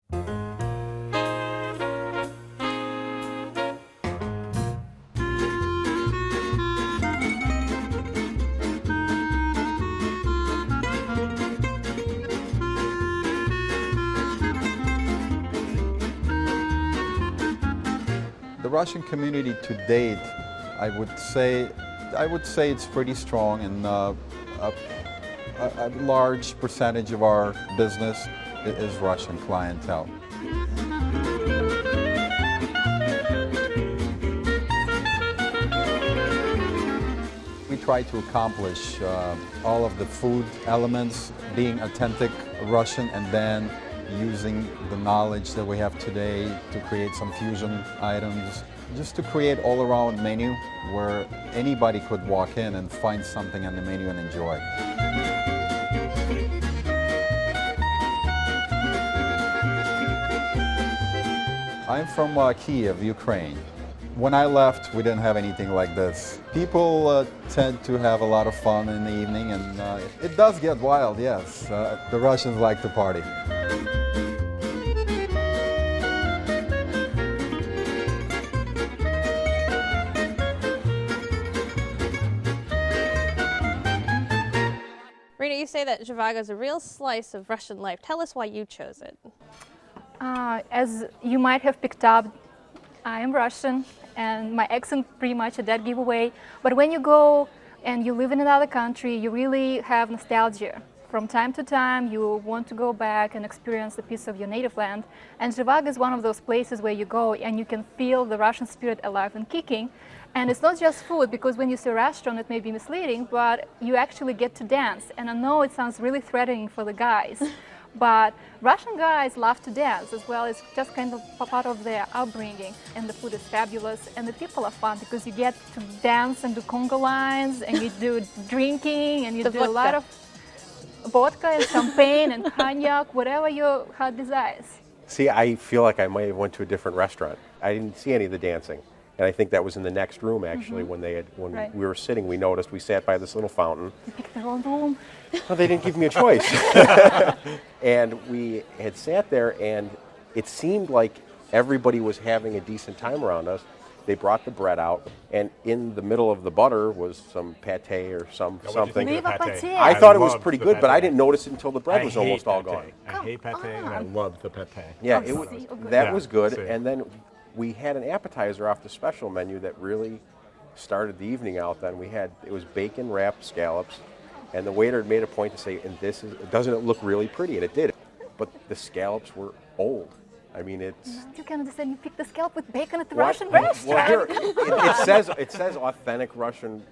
The Russian community to date, I would say it's pretty strong, and a large percentage of our business is Russian clientele. We try to accomplish all of the food elements, being authentic Russian, and then using the knowledge that we have today to create some fusion items, just to create all-around menu where anybody could walk in and find something on the menu and enjoy. I'm from Kiev, Ukraine. When I left, we didn't have anything like this. People tend to have a lot of fun in the evening, and it does get wild, yes. The Russians like to party. You say that Zhivago is a real slice of Russian life. Tell us why you chose it. As you might have picked up, I am Russian, and my accent pretty much a dead giveaway. But when you go and you live in another country, you really have nostalgia. From time to time, you want to go back and experience a piece of your native land. And Zhivago is one of those places where you go and you can feel the Russian spirit alive and kicking. And it's not just food, because when you say restaurant, it may be misleading, but you actually get to dance. And I know it sounds really threatening for the guys, but Russian guys love to dance as well. It's just kind of part of their upbringing. And the food is fabulous, and the people are fun because you get to dance and do conga lines, and you do drinking, and you do a lot of vodka and champagne and cognac, whatever your heart desires. See, I feel like I might have went to a different restaurant. I didn't see any of the dancing. And I think that was in the next room, actually, when we were sitting. We noticed, we sat by this little fountain. You picked the wrong room. Well, they didn't give me a choice. And we had sat there, and it seemed like everybody was having a decent time around us. They brought the bread out, and in the middle of the butter was some pate or something. I thought it was pretty good, but I didn't notice it until the bread was almost all gone. I hate pate, and I love the pate. Yeah, that was good. And then we had an appetizer off the special menu that really started the evening out. Then it was bacon wrapped scallops, and the waiter had made a point to say, "And doesn't it look really pretty?" And it did. But the scallops were old. I mean, it's. You can understand. You picked the scallop with bacon at the Russian restaurant. Well, here it says authentic Russian.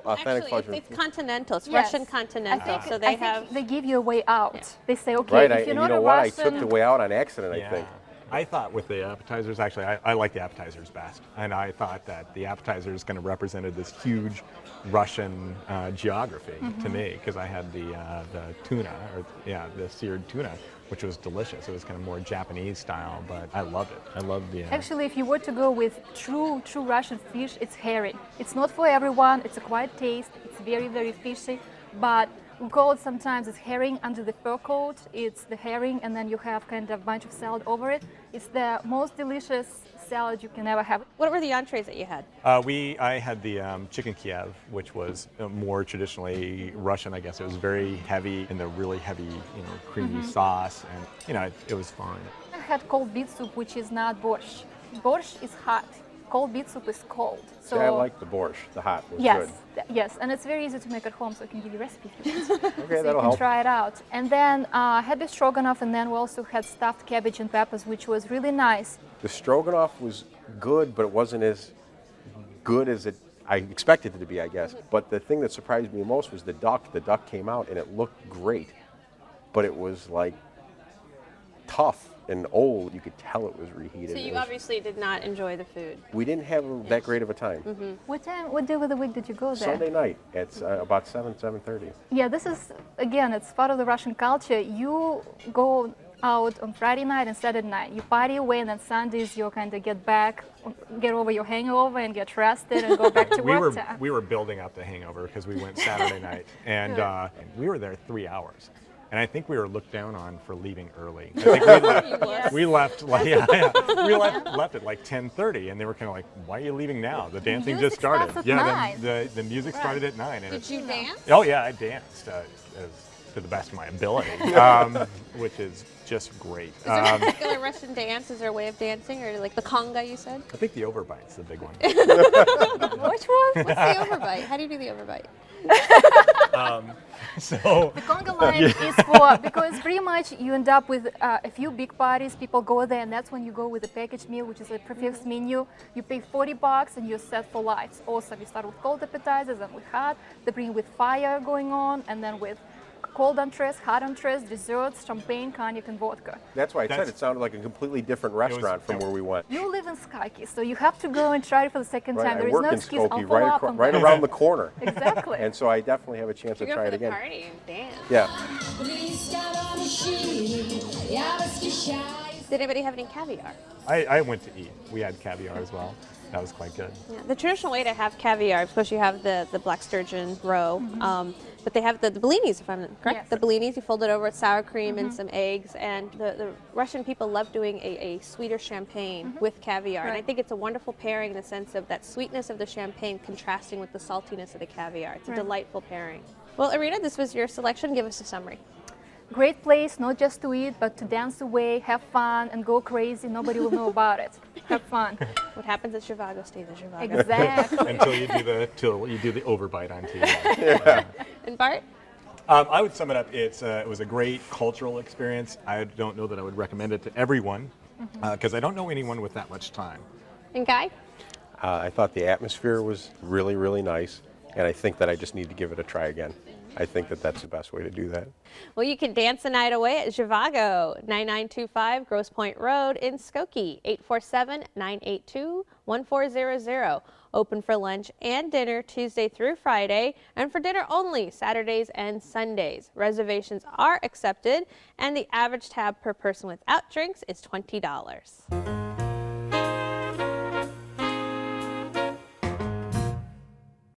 Actually, it's continental. It's Russian continental. So I think they give you a way out. Yeah. They say, okay, right, if you're not a Russian. I took the way out on accident. I think. I thought with the appetizers, actually, I like the appetizers best. And I thought that the appetizers kind of represented this huge Russian geography to me, because I had the tuna, the seared tuna, which was delicious. It was kind of more Japanese style, but I loved it. I loved the... Actually, if you were to go with true Russian fish, it's herring. It's not for everyone. It's a quiet taste. It's very, very fishy, but we call it sometimes it's herring under the fur coat. It's the herring, and then you have kind of a bunch of salad over it. It's the most delicious salad you can ever have. What were the entrees that you had? I had the chicken Kiev, which was more traditionally Russian, I guess. It was very heavy in the really heavy, creamy sauce, and it was fine. I had cold beet soup, which is not borscht. Borscht is hot. Cold beet soup is cold. So I like the borscht. The hot was good. Yes, and it's very easy to make at home, so I can give you a recipe if you want. Okay, so that'll you can help. Try it out. And then I had the stroganoff, and then we also had stuffed cabbage and peppers, which was really nice. The stroganoff was good, but it wasn't as good as I expected it to be, I guess. But the thing that surprised me most was the duck. The duck came out, and it looked great, but it was like tough and old. You could tell it was reheated. So you obviously did not enjoy the food. We didn't have that great of a time. What day of the week did you go there? Sunday night. It's about 7:30. Yeah, this is, again, it's part of the Russian culture. You go out on Friday night and Saturday night. You party away, and then Sundays you kind of get over your hangover and get rested and go back to work time. We were building up the hangover because we went Saturday night, and we were there 3 hours. And I think we were looked down on for leaving early. I think we left like we left at like 10:30, and they were kind of like, "Why are you leaving now? The dancing just started." Starts at 9. The music started at 9. And Did you dance? Oh yeah, I danced to the best of my ability, which is just great. Is there a particular Russian dance? Is there a way of dancing, or like the conga you said? I think the overbite's the big one. Which one? What's the overbite? How do you do the overbite? So The conga line is for, because pretty much you end up with a few big parties, people go there, and that's when you go with a packaged meal, which is a prefixed menu. You pay $40 and you're set for life. It's awesome. You start with cold appetizers and with hot. They bring with fire going on, and then with cold entrees, hot entrees, desserts, champagne, cognac, and vodka. That's why I said it sounded like a completely different restaurant from where we went. You live in Skokie, so you have to go and try it for the second Right, time. I There is work no in excuse. I'll Skokie, follow right, up on right that. around the corner. Exactly. And so I definitely have a chance You to go try for it the again. party and dance. Yeah. Did anybody have any caviar? I went to eat. We had caviar as well. That was quite good. Yeah. The traditional way to have caviar, of course, you have the black sturgeon roe, but they have the bellinis, if I'm correct. Yes. The bellinis, you fold it over with sour cream and some eggs, and the Russian people love doing a sweeter champagne with caviar, and I Right. think it's a wonderful pairing in the sense of that sweetness of the champagne contrasting with the saltiness of the caviar. It's a Right. delightful pairing. Well, Irina, this was your selection. Give us a summary. Great place, not just to eat, but to dance away, have fun, and go crazy. Nobody will know about it. Have fun. What happens at Zhivago stays at Zhivago. Exactly. Until you do the overbite on TV. And Bart? I would sum it up. It was a great cultural experience. I don't know that I would recommend it to everyone because I don't know anyone with that much time. And Guy? I thought the atmosphere was really, really nice, and I think that I just need to give it a try again. I think that that's the best way to do that. Well, you can dance the night away at Zhivago, 9925 Grosse Pointe Road in Skokie, 847-982-1400. Open for lunch and dinner Tuesday through Friday, and for dinner only Saturdays and Sundays. Reservations are accepted, and the average tab per person without drinks is $20.